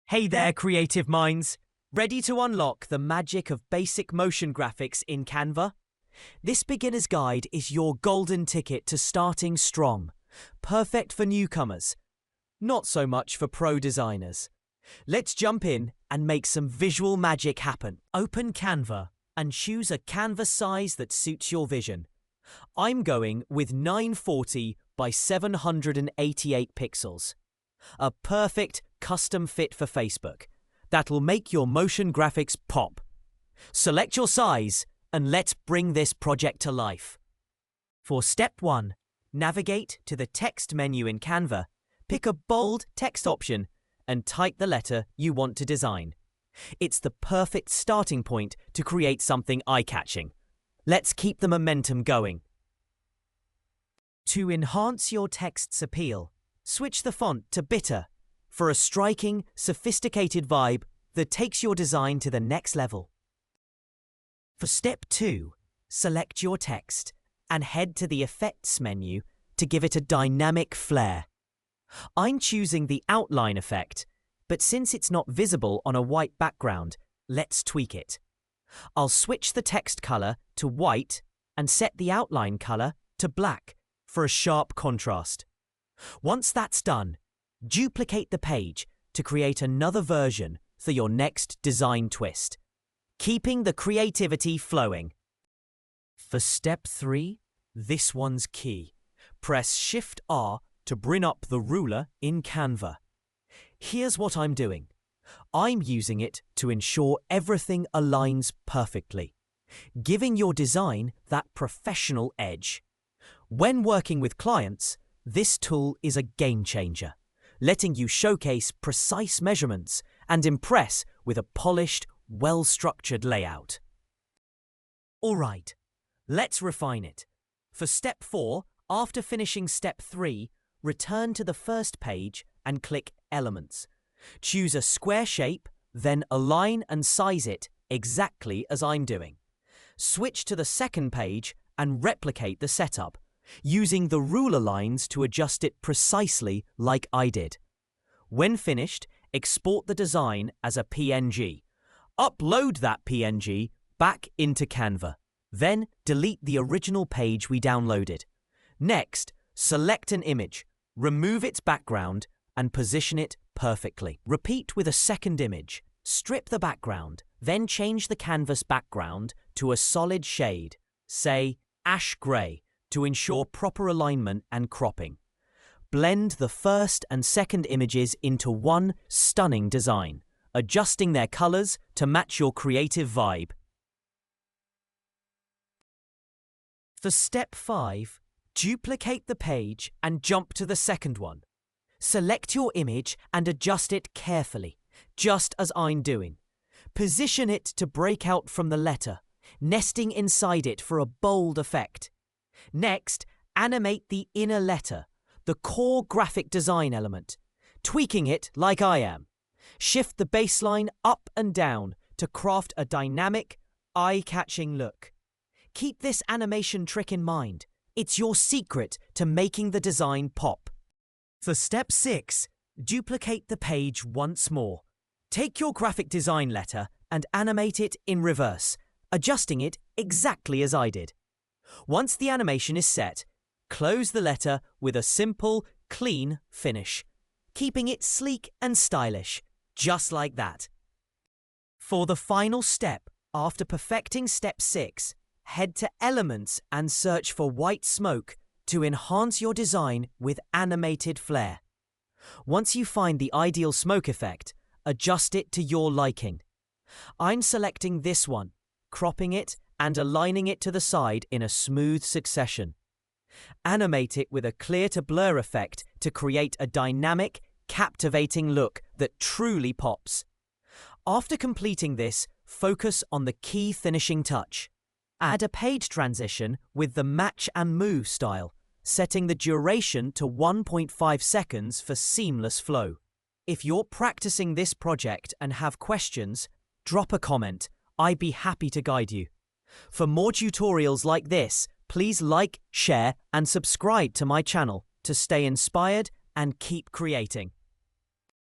Hey there, creative minds! Ready to unlock the magic of basic motion graphics in Canva? This beginner's guide is your golden ticket to starting strong. Perfect for newcomers. Not so much for pro designers. Let's jump in and make some visual magic happen. Open Canva and choose a canvas size that suits your vision. I'm going with 940 by 788 pixels. A perfect custom fit for Facebook. That'll make your motion graphics pop. Select your size and let's bring this project to life. For step 1, navigate to the text menu in Canva, pick a bold text option and type the letter you want to design. It's the perfect starting point to create something eye-catching. Let's keep the momentum going. To enhance your text's appeal, switch the font to Bitter for a striking, sophisticated vibe that takes your design to the next level. For step 2, select your text and head to the Effects menu to give it a dynamic flair. I'm choosing the outline effect, but since it's not visible on a white background, let's tweak it. I'll switch the text color to white and set the outline color to black for a sharp contrast. Once that's done, duplicate the page to create another version for your next design twist, keeping the creativity flowing. For step 3, this one's key. Press Shift-R to bring up the ruler in Canva. Here's what I'm doing. I'm using it to ensure everything aligns perfectly, giving your design that professional edge. When working with clients, this tool is a game changer, letting you showcase precise measurements and impress with a polished, well-structured layout. All right, let's refine it. For step 4, after finishing step 3, return to the first page and click Elements. Choose a square shape, then align and size it exactly as I'm doing. Switch to the second page and replicate the setup, using the ruler lines to adjust it precisely like I did. When finished, export the design as a PNG. Upload that PNG back into Canva. Then delete the original page we downloaded. Next, select an image, remove its background, and position it perfectly. Repeat with a second image. Strip the background, then change the canvas background to a solid shade, say ash gray, to ensure proper alignment and cropping. Blend the first and second images into one stunning design, adjusting their colors to match your creative vibe. For step 5, duplicate the page and jump to the second one. Select your image and adjust it carefully, just as I'm doing. Position it to break out from the letter, nesting inside it for a bold effect. Next, animate the inner letter, the core graphic design element, tweaking it like I am. Shift the baseline up and down to craft a dynamic, eye-catching look. Keep this animation trick in mind. It's your secret to making the design pop. For step 6, duplicate the page once more. Take your graphic design letter and animate it in reverse, adjusting it exactly as I did. Once the animation is set, close the letter with a simple, clean finish, keeping it sleek and stylish, just like that. For the final step, after perfecting step 6, head to Elements and search for white smoke to enhance your design with animated flair. Once you find the ideal smoke effect, adjust it to your liking. I'm selecting this one, cropping it and aligning it to the side in a smooth succession. Animate it with a clear to blur effect to create a dynamic, captivating look that truly pops. After completing this, focus on the key finishing touch. Add a page transition with the match and move style, setting the duration to 1.5 seconds for seamless flow. If you're practicing this project and have questions, drop a comment. I'd be happy to guide you. For more tutorials like this, please like, share, and subscribe to my channel to stay inspired and keep creating.